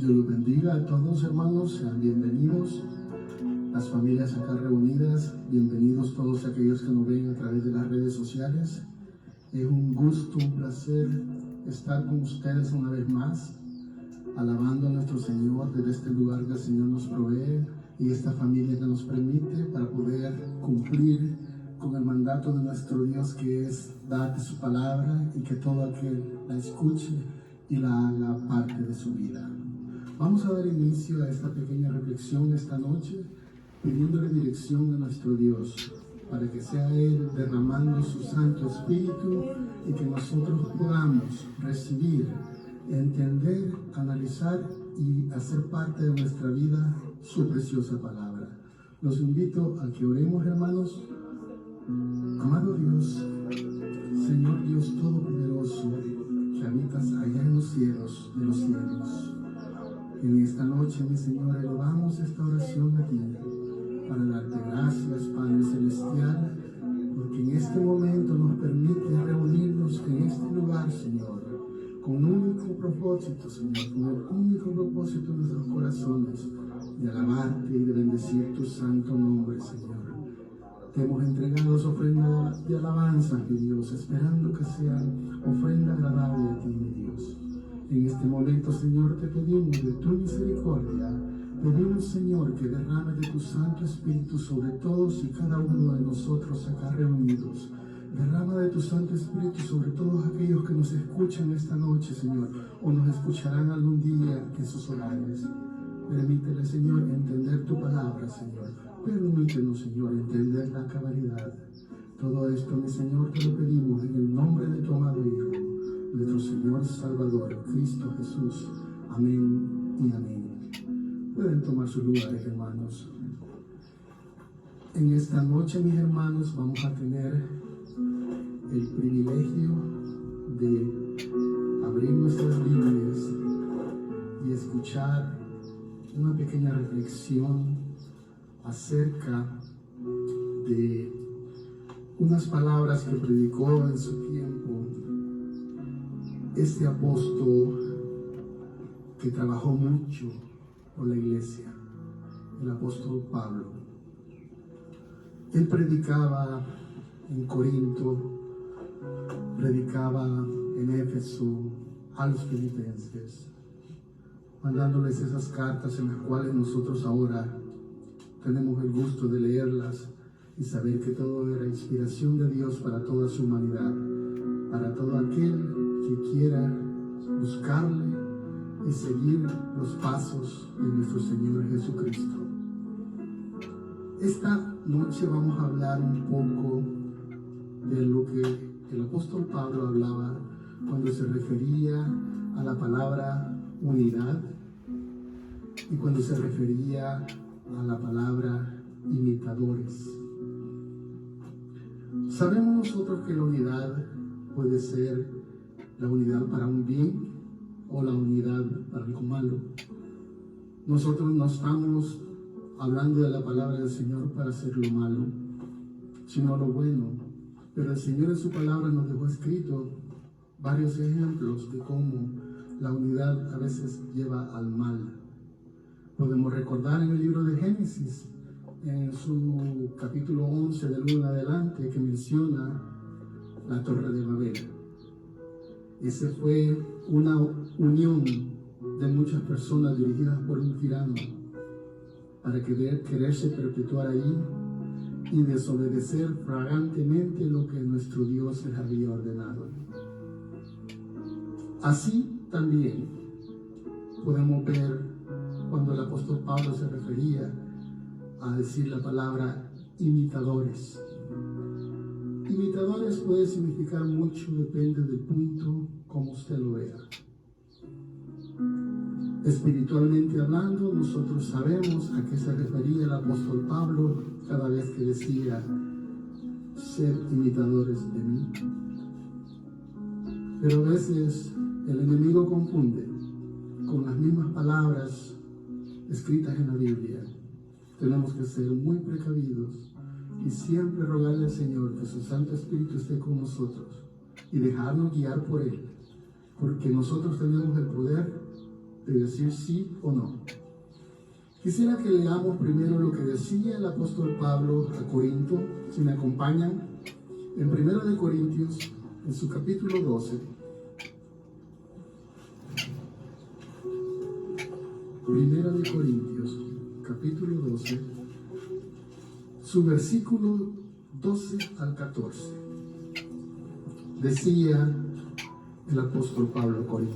Dios los bendiga a todos, hermanos, sean bienvenidos. Las familias acá reunidas, bienvenidos todos aquellos que nos ven a través de las redes sociales. Es un gusto, un placer estar con ustedes una vez más, alabando a nuestro Señor desde este lugar que el Señor nos provee y esta familia que nos permite para poder cumplir con el mandato de nuestro Dios, que es darte su palabra y que todo aquel la escuche y la haga parte de su vida. Vamos a dar inicio a esta pequeña reflexión esta noche, pidiéndole dirección a nuestro Dios, para que sea Él derramando su Santo Espíritu y que nosotros podamos recibir, entender, analizar y hacer parte de nuestra vida su preciosa palabra. Los invito a que oremos, hermanos. Amado Dios, Señor Dios Todopoderoso, que habitas allá en los cielos de los cielos, en esta noche, mi Señor, elevamos esta oración a ti para darte gracias, Padre Celestial, porque en este momento nos permite reunirnos en este lugar, Señor, con un único propósito, Señor, con el único propósito de nuestros corazones, de alabarte y de bendecir tu santo nombre, Señor. Te hemos entregado ofrenda de alabanza, mi Dios, esperando que sea ofrenda agradable a ti, mi Dios. En este momento, Señor, te pedimos de tu misericordia, pedimos, Señor, que derrame de tu Santo Espíritu sobre todos y cada uno de nosotros acá reunidos. Derrama de tu Santo Espíritu sobre todos aquellos que nos escuchan esta noche, Señor, o nos escucharán algún día en sus hogares. Permítele, Señor, entender tu palabra, Señor. Permítenos, Señor, entender la cabalidad. Todo esto, mi Señor, te lo pedimos en el nombre de tu amado Hijo, nuestro Señor Salvador, Cristo Jesús. Amén y amén. Pueden tomar sus lugares, hermanos. En esta noche, mis hermanos, vamos a tener el privilegio de abrir nuestras Biblias y escuchar una pequeña reflexión acerca de unas palabras que predicó en su tiempo este apóstol que trabajó mucho por la iglesia, el apóstol Pablo. Él predicaba en Corinto, predicaba en Éfeso, a los filipenses, mandándoles esas cartas en las cuales nosotros ahora tenemos el gusto de leerlas y saber que todo era inspiración de Dios para toda su humanidad, para todo aquel que quiera buscarle y seguir los pasos de nuestro Señor Jesucristo. Esta noche vamos a hablar un poco de lo que el apóstol Pablo hablaba cuando se refería a la palabra unidad y cuando se refería a la palabra imitadores. Sabemos nosotros que la unidad puede ser la unidad para un bien o la unidad para algo malo. Nosotros no estamos hablando de la palabra del Señor para hacer lo malo, sino lo bueno. Pero el Señor en su palabra nos dejó escrito varios ejemplos de cómo la unidad a veces lleva al mal. Podemos recordar en el libro de Génesis, en su capítulo 11 del 1 en adelante, que menciona la Torre de Babel. Esa fue una unión de muchas personas dirigidas por un tirano para quererse perpetuar ahí y desobedecer flagrantemente lo que nuestro Dios les había ordenado. Así también podemos ver cuando el apóstol Pablo se refería a decir la palabra imitadores. Imitadores puede significar mucho, depende del punto como usted lo vea. Espiritualmente hablando, nosotros sabemos a qué se refería el apóstol Pablo cada vez que decía ser imitadores de mí. Pero a veces el enemigo confunde con las mismas palabras escritas en la Biblia. Tenemos que ser muy precavidos y siempre rogarle al Señor que su Santo Espíritu esté con nosotros y dejarnos guiar por Él, porque nosotros tenemos el poder de decir sí o no. Quisiera que leamos primero lo que decía el apóstol Pablo a Corinto, si me acompañan, en 1 de Corintios, en su capítulo 12. 1 de Corintios, capítulo 12, su versículo 12 al 14. Decía el apóstol Pablo a Corinto.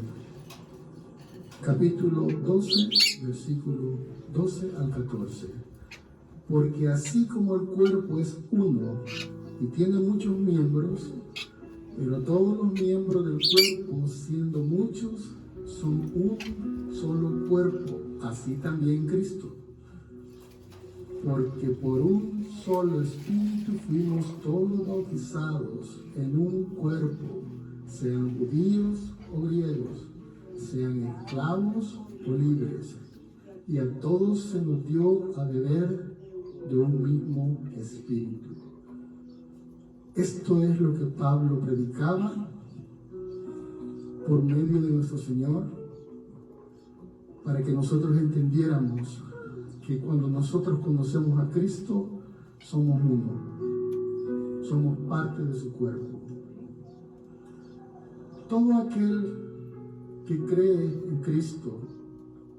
Capítulo 12, versículo 12 al 14. Porque así como el cuerpo es uno y tiene muchos miembros, pero todos los miembros del cuerpo, siendo muchos, son un solo cuerpo, así también Cristo. Porque por un solo espíritu fuimos todos bautizados en un cuerpo, sean judíos o griegos, sean esclavos o libres, y a todos se nos dio a beber de un mismo espíritu. Esto es lo que Pablo predicaba por medio de nuestro Señor, para que nosotros entendiéramos que cuando nosotros conocemos a Cristo, somos uno, somos parte de su cuerpo. Todo aquel que cree en Cristo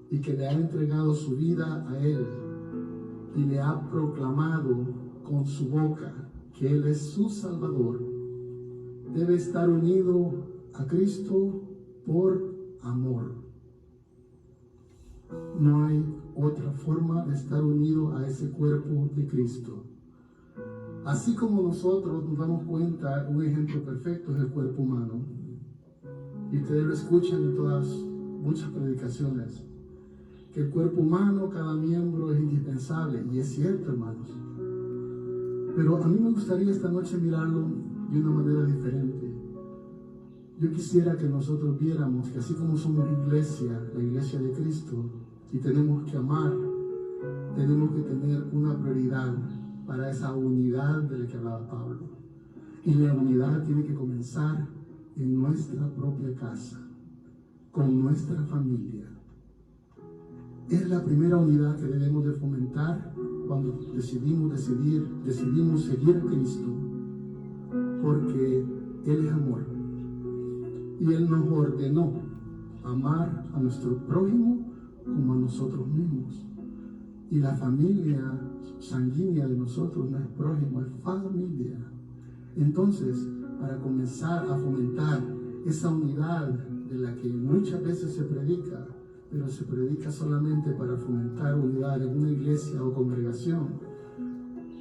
y que le ha entregado su vida a Él y le ha proclamado con su boca que Él es su Salvador, debe estar unido a Cristo por amor. No hay otra forma de estar unido a ese cuerpo de Cristo. Así como nosotros nos damos cuenta, un ejemplo perfecto es el cuerpo humano. Y ustedes lo escuchan en muchas predicaciones, que el cuerpo humano, cada miembro es indispensable, y es cierto, hermanos. Pero a mí me gustaría esta noche mirarlo de una manera diferente. Yo quisiera que nosotros viéramos que así como somos iglesia, la iglesia de Cristo, y tenemos que amar, tenemos que tener una prioridad para esa unidad de la que hablaba Pablo. Y la unidad tiene que comenzar en nuestra propia casa, con nuestra familia. Es la primera unidad que debemos de fomentar cuando decidimos seguir a Cristo, porque Él es amor. Y Él nos ordenó amar a nuestro prójimo como a nosotros mismos. Y la familia sanguínea de nosotros no es prójimo, es familia. Entonces, para comenzar a fomentar esa unidad de la que muchas veces se predica, pero se predica solamente para fomentar unidad en una iglesia o congregación,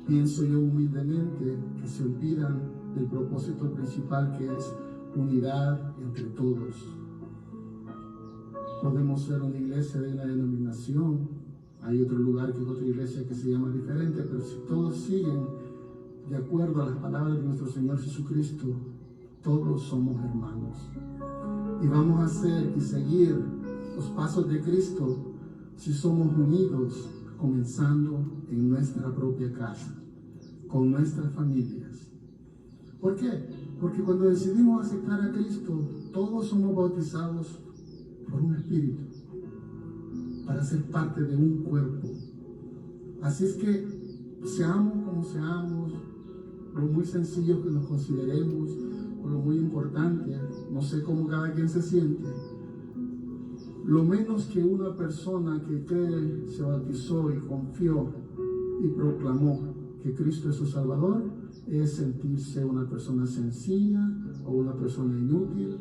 pienso yo humildemente que se olvidan del propósito principal, que es unidad entre todos. Podemos ser una iglesia de una denominación, hay otro lugar que es otra iglesia que se llama diferente, pero si todos siguen de acuerdo a las palabras de nuestro Señor Jesucristo, todos somos hermanos. Y vamos a hacer y seguir los pasos de Cristo si somos unidos, comenzando en nuestra propia casa, con nuestras familias. ¿Por qué? Porque cuando decidimos aceptar a Cristo, todos somos bautizados por un espíritu para ser parte de un cuerpo. Así es que seamos como seamos, lo muy sencillo que nos consideremos, o lo muy importante, no sé cómo cada quien se siente, lo menos que una persona que cree, se bautizó y confió y proclamó que Cristo es su Salvador, es sentirse una persona sencilla o una persona inútil.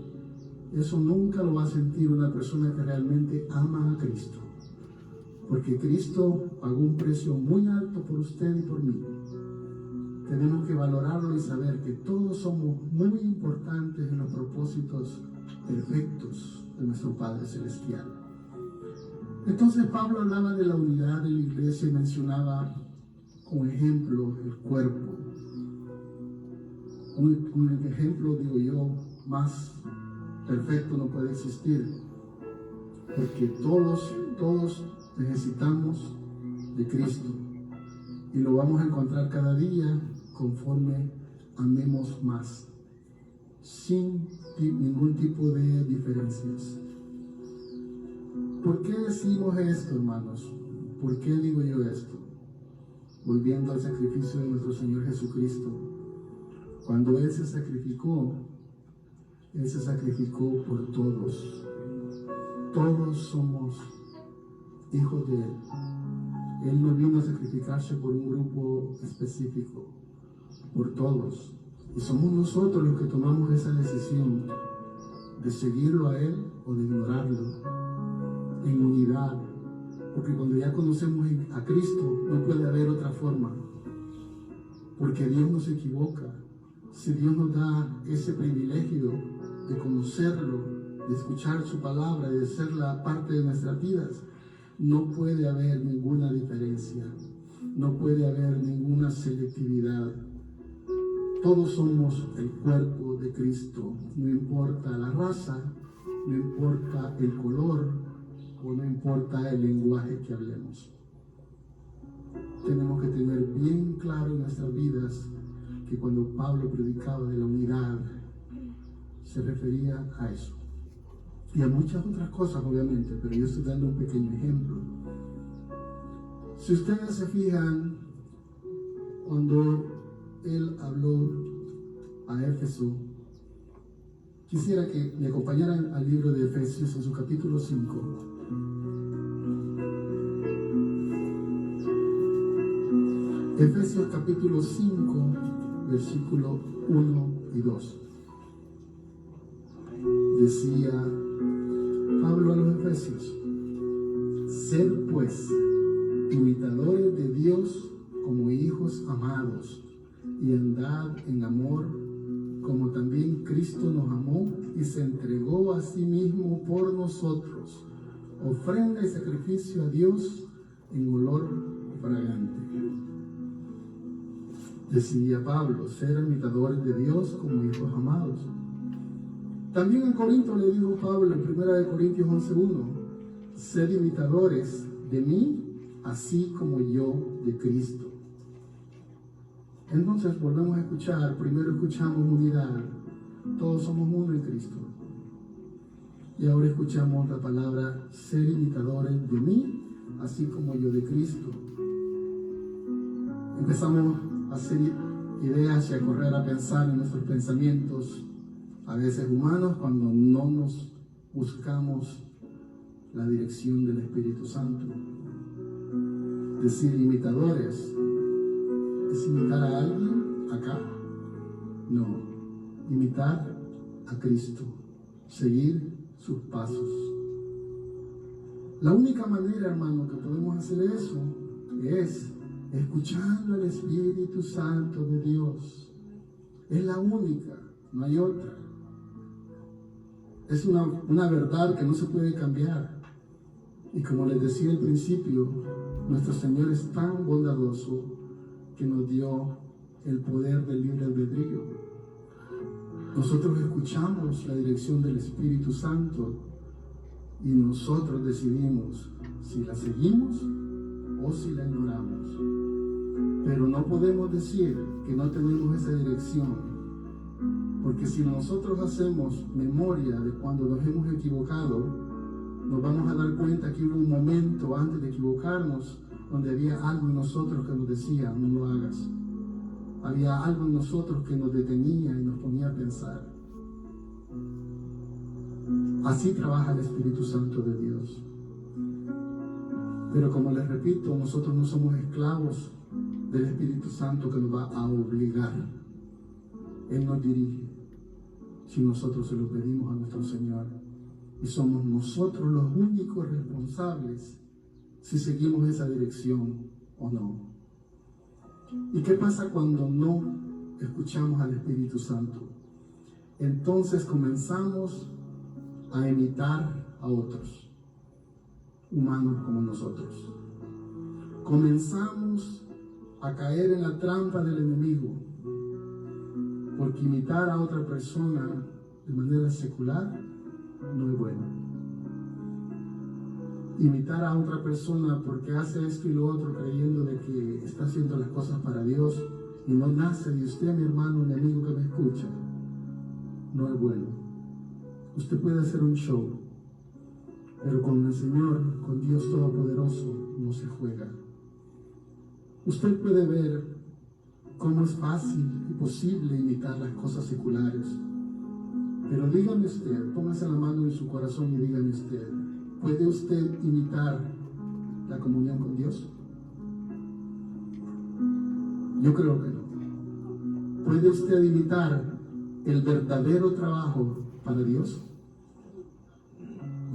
Eso nunca lo va a sentir una persona que realmente ama a Cristo, porque Cristo pagó un precio muy alto por usted y por mí. Tenemos que valorarlo y saber que todos somos muy importantes en los propósitos perfectos de nuestro Padre Celestial. Entonces Pablo hablaba de la unidad de la iglesia y mencionaba como ejemplo el cuerpo. Un ejemplo, digo yo, más perfecto no puede existir, porque todos necesitamos de Cristo, y lo vamos a encontrar cada día conforme amemos más, sin ningún tipo de diferencias. ¿Por qué decimos esto, hermanos? ¿Por qué digo yo esto? Volviendo al sacrificio de nuestro Señor Jesucristo. Cuando Él se sacrificó por todos. Todos somos hijos de Él. Él no vino a sacrificarse por un grupo específico, por todos. Y somos nosotros los que tomamos esa decisión de seguirlo a Él o de ignorarlo en unidad. Porque cuando ya conocemos a Cristo, no puede haber otra forma. Porque Dios no se equivoca. Si Dios nos da ese privilegio de conocerlo, de escuchar su palabra, de ser la parte de nuestras vidas, no puede haber ninguna diferencia. No puede haber ninguna selectividad. Todos somos el cuerpo de Cristo. No importa la raza, no importa el color, o no importa el lenguaje que hablemos. Tenemos que tener bien claro en nuestras vidas que cuando Pablo predicaba de la unidad, se refería a eso. Y a muchas otras cosas, obviamente, pero yo estoy dando un pequeño ejemplo. Si ustedes se fijan, cuando él habló a Éfeso, quisiera que me acompañaran al libro de Efesios en su capítulo 5. Efesios capítulo 5, versículo 1 y 2. Decía Pablo a los Efesios: sed pues imitadores de Dios como hijos amados, y andad en amor, como también Cristo nos amó y se entregó a sí mismo por nosotros, ofrenda y sacrificio a Dios en olor fragante. Decía Pablo, ser imitadores de Dios como hijos amados. También en Corinto le dijo Pablo en 1 Corintios 11:1, sed imitadores de mí, así como yo de Cristo. Entonces volvemos a escuchar, primero escuchamos unidad, todos somos uno en Cristo. Y ahora escuchamos la palabra, ser imitadores de mí, así como yo de Cristo. Empezamos a hacer ideas y a correr a pensar en nuestros pensamientos, a veces humanos, cuando no nos buscamos la dirección del Espíritu Santo. Decir imitadores, ¿es imitar a alguien acá? No, imitar a Cristo, seguir sus pasos. La única manera, hermano, que podemos hacer eso es escuchando al Espíritu Santo de Dios. Es la única, no hay otra. Es una verdad que no se puede cambiar. Y como les decía al principio, nuestro Señor es tan bondadoso que nos dio el poder del libre albedrío. Nosotros escuchamos la dirección del Espíritu Santo y nosotros decidimos si la seguimos o si la ignoramos. Pero no podemos decir que no tenemos esa dirección, porque si nosotros hacemos memoria de cuando nos hemos equivocado, nos vamos a dar cuenta que hubo un momento antes de equivocarnos donde había algo en nosotros que nos decía, no lo hagas. Había algo en nosotros que nos detenía y nos ponía a pensar. Así trabaja el Espíritu Santo de Dios. Pero como les repito, nosotros no somos esclavos del Espíritu Santo que nos va a obligar. Él nos dirige si nosotros se lo pedimos a nuestro Señor. Y somos nosotros los únicos responsables si seguimos esa dirección o no. ¿Y qué pasa cuando no escuchamos al Espíritu Santo? Entonces comenzamos a imitar a otros, humanos como nosotros. Comenzamos a caer en la trampa del enemigo, porque imitar a otra persona de manera secular no es bueno. Imitar a otra persona porque hace esto y lo otro creyendo de que está haciendo las cosas para Dios y no nace de usted, mi hermano, mi amigo que me escucha, no es bueno. Usted puede hacer un show, pero con el Señor, con Dios Todopoderoso, no se juega. Usted puede ver cómo es fácil y posible imitar las cosas seculares. Pero dígame usted, póngase la mano en su corazón y dígame usted, ¿puede usted imitar la comunión con Dios? Yo creo que no. ¿Puede usted imitar el verdadero trabajo para Dios?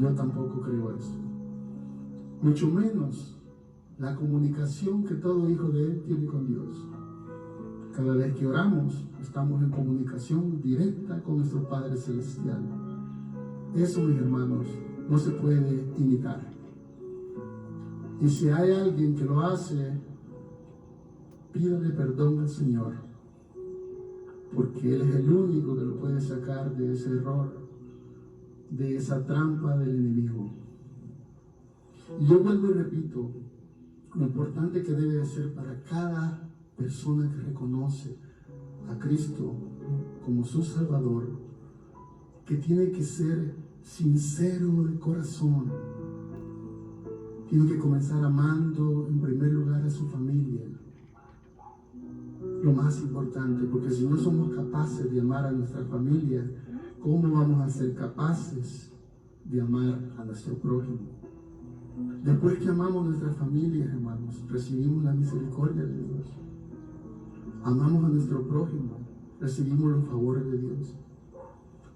Yo tampoco creo eso. Mucho menos la comunicación que todo hijo de Él tiene con Dios. Cada vez que oramos, estamos en comunicación directa con nuestro Padre Celestial. Eso, mis hermanos, no se puede imitar. Y si hay alguien que lo hace, pídale perdón al Señor, porque Él es el único que lo puede sacar de ese error, de esa trampa del enemigo. Y yo vuelvo y repito, lo importante que debe de ser para cada persona que reconoce a Cristo como su Salvador, que tiene que ser sincero de corazón. Tiene que comenzar amando en primer lugar a su familia. Lo más importante, porque si no somos capaces de amar a nuestra familia, ¿cómo vamos a ser capaces de amar a nuestro prójimo? Después que amamos a nuestras familias, hermanos, recibimos la misericordia de Dios. Amamos a nuestro prójimo, recibimos los favores de Dios.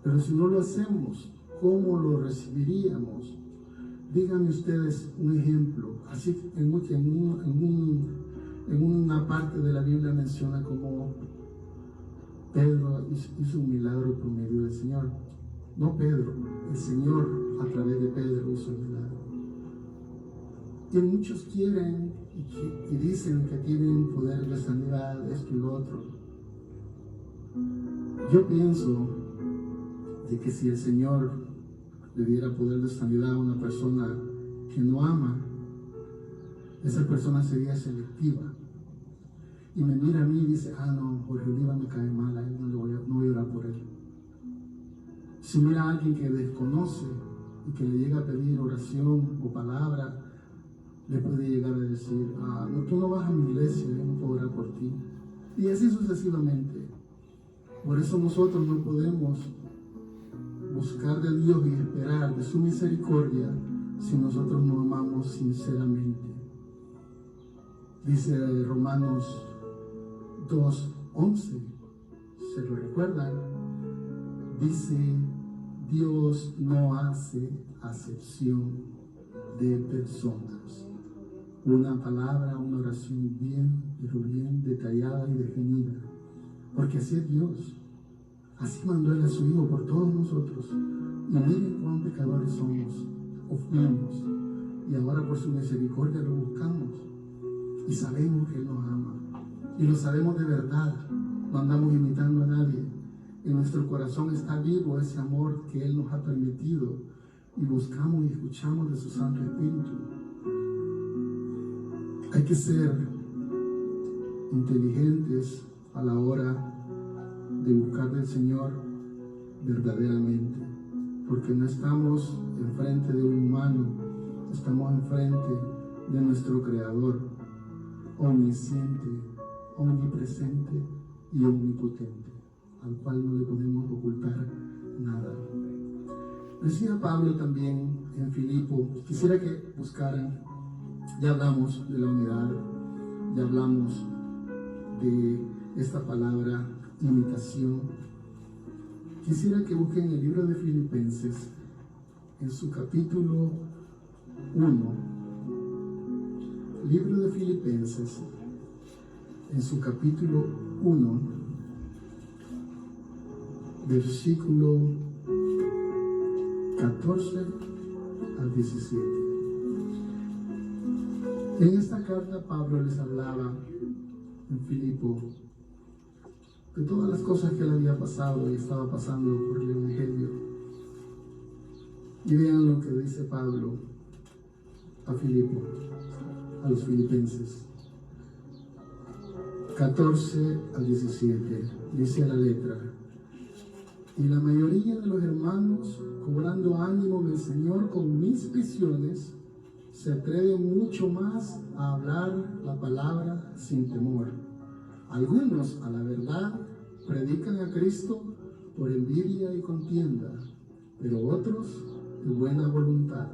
Pero si no lo hacemos, ¿cómo lo recibiríamos? Díganme ustedes un ejemplo. Así en una parte de la Biblia menciona cómo Pedro hizo un milagro por medio del Señor. No Pedro, el Señor a través de Pedro hizo el milagro. Y muchos quieren y dicen que tienen poder de sanidad, esto y lo otro. Yo pienso de que si el Señor le diera poder de sanidad a una persona que no ama, esa persona sería selectiva. Y me mira a mí y dice, no, Jorge Oliva me cae mal, a él no voy a orar por él. Si mira a alguien que desconoce y que le llega a pedir oración o palabra, le puede llegar a decir, no, tú no vas a mi iglesia, yo no puedo orar por ti. Y así sucesivamente. Por eso nosotros no podemos buscar de Dios y esperar de su misericordia si nosotros no amamos sinceramente. Dice Romanos 2:11, ¿se lo recuerdan? Dice, Dios no hace acepción de personas. Una palabra, una oración bien, pero bien detallada y definida. Porque así es Dios. Así mandó Él a su Hijo por todos nosotros. Y miren cuán pecadores somos o fuimos. Y ahora por su misericordia lo buscamos. Y sabemos que Él nos ama. Y lo sabemos de verdad. No andamos imitando a nadie. En nuestro corazón está vivo ese amor que Él nos ha permitido. Y buscamos y escuchamos de su Santo Espíritu. Hay que ser inteligentes a la hora de buscar del Señor verdaderamente, porque no estamos enfrente de un humano, estamos enfrente de nuestro Creador, omnisciente, omnipresente y omnipotente, al cual no le podemos ocultar nada. Decía Pablo también en Filipo, quisiera que buscaran, ya hablamos de la unidad, ya hablamos de esta palabra imitación. Quisiera que busquen el libro de Filipenses en su capítulo 1. Libro de Filipenses en su capítulo 1, versículo 14 al 17. En esta carta Pablo les hablaba en Filipo de todas las cosas que él había pasado y estaba pasando por el Evangelio. Y vean lo que dice Pablo a Filipo, a los filipenses. 14 al 17, dice la letra: Y la mayoría de los hermanos, cobrando ánimo del Señor con mis visiones, se atreven mucho más a hablar la palabra sin temor. Algunos, a la verdad, predican a Cristo por envidia y contienda, pero otros de buena voluntad.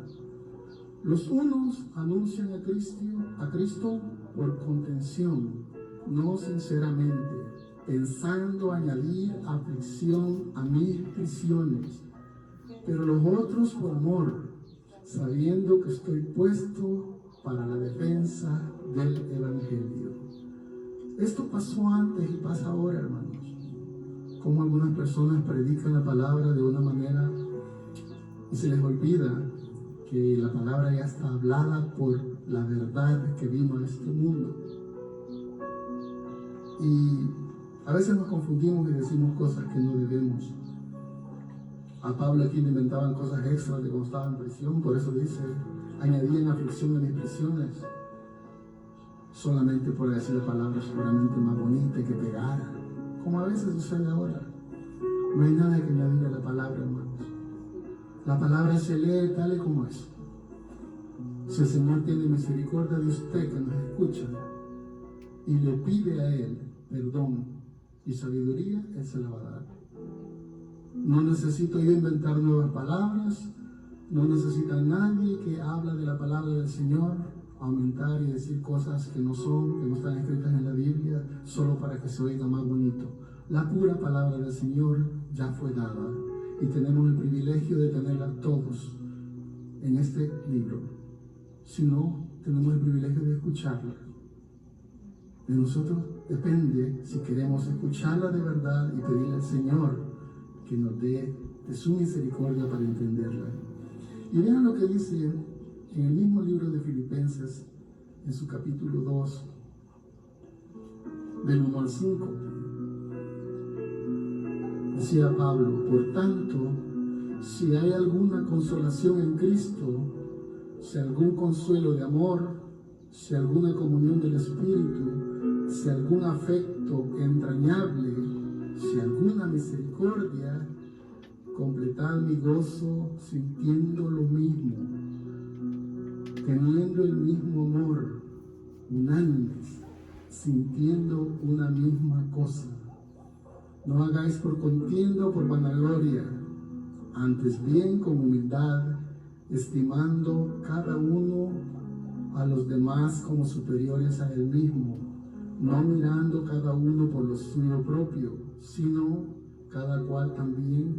Los unos anuncian a Cristo por contención, no sinceramente, pensando añadir aflicción a mis prisiones, pero los otros por amor, sabiendo que estoy puesto para la defensa del Evangelio. Esto pasó antes y pasa ahora, hermanos. Como algunas personas predican la palabra de una manera y se les olvida que la palabra ya está hablada por la verdad que vino a este mundo. Y a veces nos confundimos y decimos cosas que no debemos. A Pablo aquí le inventaban cosas extras de cuando estaba en prisión, por eso dice, añadían aflicción a mis prisiones, solamente por decir la palabra seguramente más bonita que pegara, como a veces sucede ahora. No hay nada que añadir a la palabra, hermanos. La palabra se lee tal y como es. Si el Señor tiene misericordia de usted que nos escucha y le pide a Él perdón y sabiduría, Él se la va a dar. No necesito yo inventar nuevas palabras, no necesita nadie que habla de la palabra del Señor aumentar y decir cosas que no son, que no están escritas en la Biblia, solo para que se oiga más bonito. La pura palabra del Señor ya fue dada y tenemos el privilegio de tenerla todos en este libro. Si no, tenemos el privilegio de escucharla. De nosotros depende si queremos escucharla de verdad y pedirle al Señor que nos dé de su misericordia para entenderla. Y vean lo que dice en el mismo libro de Filipenses, en su capítulo 2, del 1 al 5. Decía Pablo, por tanto, si hay alguna consolación en Cristo, si algún consuelo de amor, si alguna comunión del Espíritu, si algún afecto entrañable, si alguna misericordia, completad mi gozo sintiendo lo mismo, teniendo el mismo amor, unánimes, sintiendo una misma cosa. No hagáis por contienda o por vanagloria, antes bien con humildad, estimando cada uno a los demás como superiores a él mismo, no mirando cada uno por lo suyo propio, sino cada cual también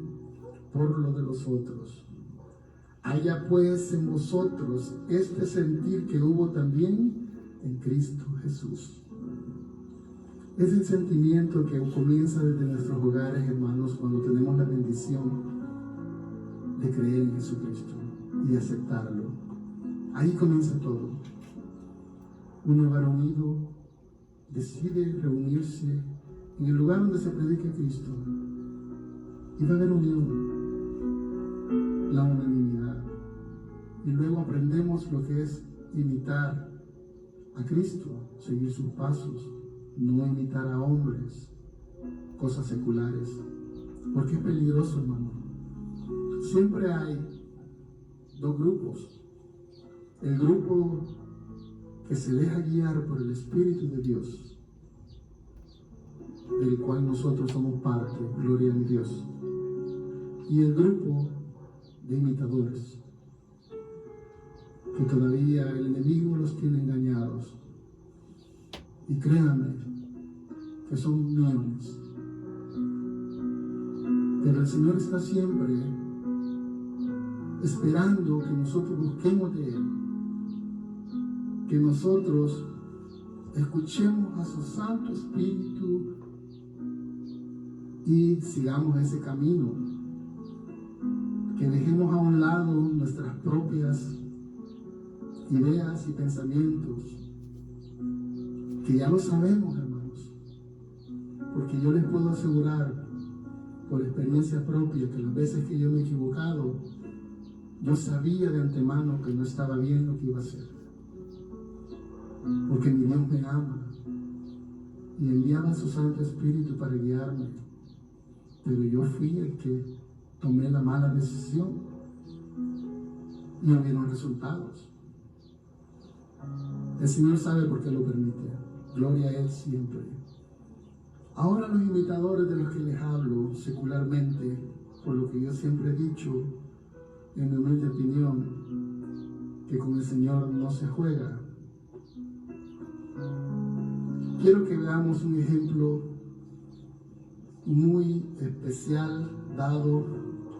por lo de los otros. Haya pues en vosotros este sentir que hubo también en Cristo Jesús. Es el sentimiento que comienza desde nuestros hogares, hermanos, cuando tenemos la bendición de creer en Jesucristo y de aceptarlo. Ahí comienza todo. Un hogar unido decide reunirse en el lugar donde se predica Cristo y va a haber unión, la unanimidad. Y luego aprendemos lo que es imitar a Cristo, seguir sus pasos, no imitar a hombres, cosas seculares, porque es peligroso, hermano. Siempre hay dos grupos: el grupo que se deja guiar por el Espíritu de Dios, del cual nosotros somos parte, gloria a mi Dios, y el grupo de imitadores, que todavía el enemigo los tiene engañados. Y créanme que son millones. Pero el Señor está siempre esperando que nosotros busquemos de Él, que nosotros escuchemos a su Santo Espíritu y sigamos ese camino, que dejemos a un lado nuestras propias ideas y pensamientos, que ya lo sabemos, hermanos, porque yo les puedo asegurar por experiencia propia que las veces que yo me he equivocado, yo sabía de antemano que no estaba bien lo que iba a hacer, porque mi Dios me ama y enviaba a su Santo Espíritu para guiarme. pero yo fui el que tomé la mala decisión y hubieron resultados. El Señor sabe por qué lo permite. Gloria a Él siempre. Ahora los imitadores de los que les hablo secularmente, por lo que yo siempre he dicho, en mi humilde opinión, que con el Señor no se juega. Quiero que veamos un ejemplo muy especial dado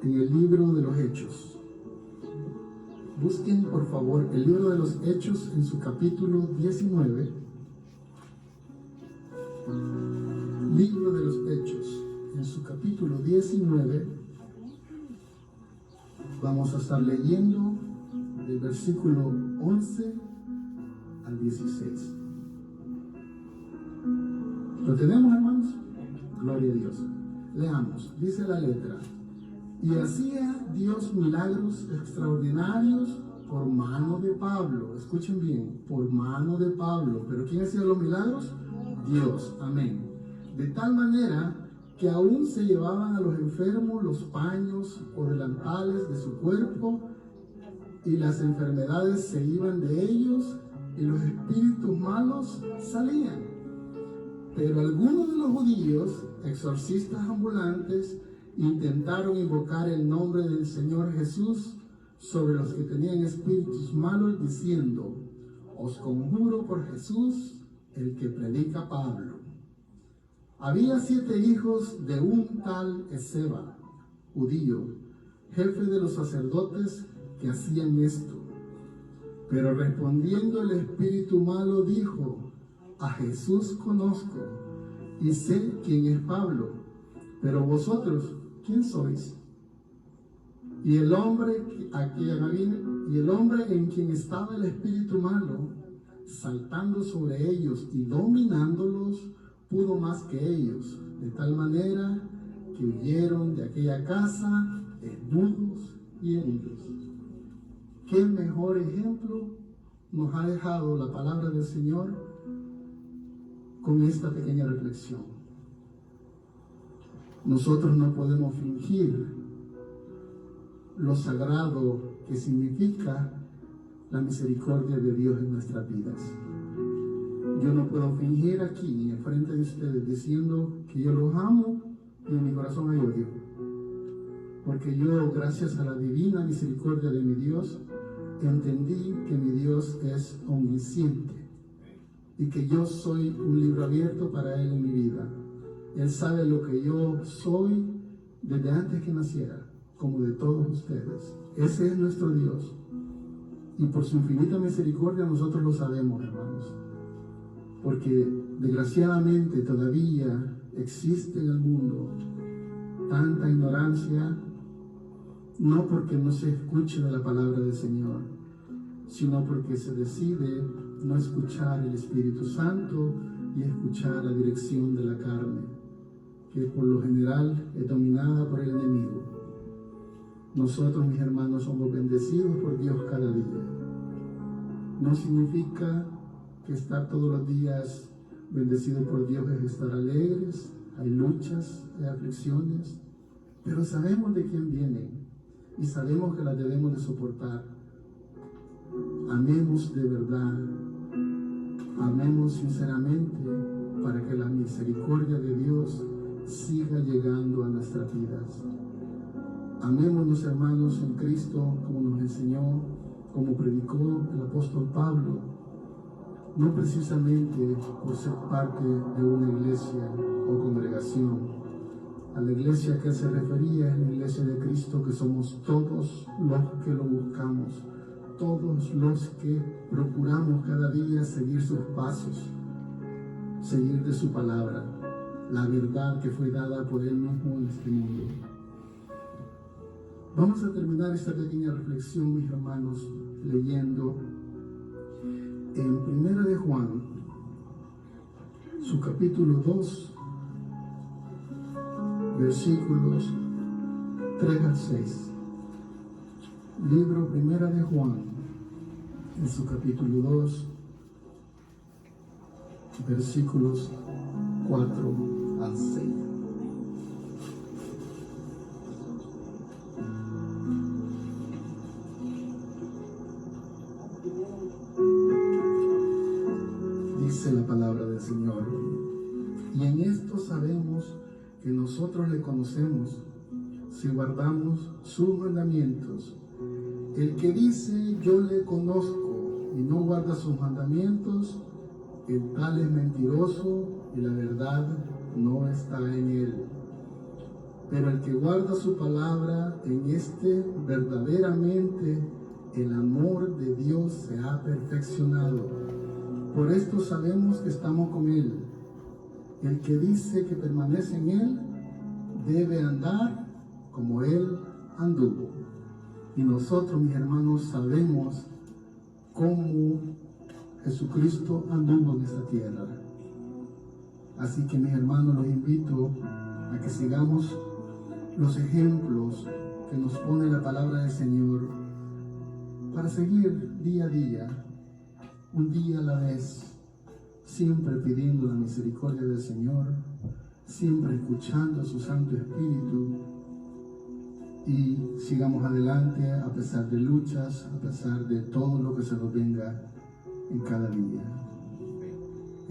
en el libro de los Hechos. Busquen por favor el libro de los Hechos en su capítulo 19. Libro de los Hechos en su capítulo 19. Vamos a estar leyendo del versículo 11 al 16. ¿Lo tenemos, hermanos? Gloria a Dios. Leamos. Dice la letra: y hacía Dios milagros extraordinarios por mano de Pablo. Escuchen bien, por mano de Pablo. ¿Pero quién hacía los milagros? Dios. Amén. De tal manera que aún se llevaban a los enfermos los paños o delantales de su cuerpo, y las enfermedades se iban de ellos, y los espíritus malos salían. Pero algunos de los judíos, exorcistas ambulantes, intentaron invocar el nombre del Señor Jesús sobre los que tenían espíritus malos, diciendo: os conjuro por Jesús, el que predica Pablo. Había 7 hijos de un tal Esceva, judío, jefe de los sacerdotes, que hacían esto. Pero respondiendo el espíritu malo dijo: a Jesús conozco y sé quién es Pablo, pero vosotros, ¿quién sois? Y el hombre en quien estaba el espíritu malo, saltando sobre ellos y dominándolos, pudo más que ellos, de tal manera que huyeron de aquella casa desnudos y heridos. ¿Qué mejor ejemplo nos ha dejado la palabra del Señor con esta pequeña reflexión? Nosotros no podemos fingir lo sagrado que significa la misericordia de Dios en nuestras vidas. Yo no puedo fingir aquí, enfrente de ustedes, diciendo que yo los amo y en mi corazón hay odio. Porque yo, gracias a la divina misericordia de mi Dios, entendí que mi Dios es omnisciente y que yo soy un libro abierto para Él en mi vida. Él sabe lo que yo soy desde antes que naciera, como de todos ustedes. Ese es nuestro Dios. Y por su infinita misericordia nosotros lo sabemos, hermanos. Porque desgraciadamente todavía existe en el mundo tanta ignorancia, no porque no se escuche de la palabra del Señor, sino porque se decide no escuchar el Espíritu Santo y escuchar la dirección de la carne, que por lo general es dominada por el enemigo. Nosotros, mis hermanos, somos bendecidos por Dios cada día. No significa que estar todos los días bendecidos por Dios es estar alegres. Hay luchas, hay aflicciones, pero sabemos de quién vienen y sabemos que las debemos de soportar. Amemos de verdad, amemos sinceramente, para que la misericordia de Dios siga llegando a nuestras vidas. Amémonos, hermanos, en Cristo, como nos enseñó, como predicó el apóstol Pablo, no precisamente por ser parte de una iglesia o congregación. A la iglesia que se refería es la iglesia de Cristo, que somos todos los que lo buscamos, todos los que procuramos cada día seguir sus pasos, seguir de su palabra, la verdad que fue dada por Él mismo en este mundo. Vamos a terminar esta pequeña reflexión, mis hermanos, leyendo en 1 de Juan, su capítulo 2, versículos 3 al 6. Libro 1 de Juan, en su capítulo 2, versículos 4 al 6. que nosotros le conocemos si guardamos sus mandamientos. El que dice yo le conozco y no guarda sus mandamientos, el tal es mentiroso y la verdad no está en él. Pero el que guarda su palabra, en este verdaderamente el amor de Dios se ha perfeccionado. Por esto sabemos que estamos con Él. El que dice que permanece en Él debe andar como Él anduvo. Y nosotros, mis hermanos, sabemos cómo Jesucristo anduvo en esta tierra. Así que, mis hermanos, los invito a que sigamos los ejemplos que nos pone la palabra del Señor para seguir día a día, un día a la vez, siempre pidiendo la misericordia del Señor, siempre escuchando a su Santo Espíritu, y sigamos adelante a pesar de luchas, a pesar de todo lo que se nos venga en cada día.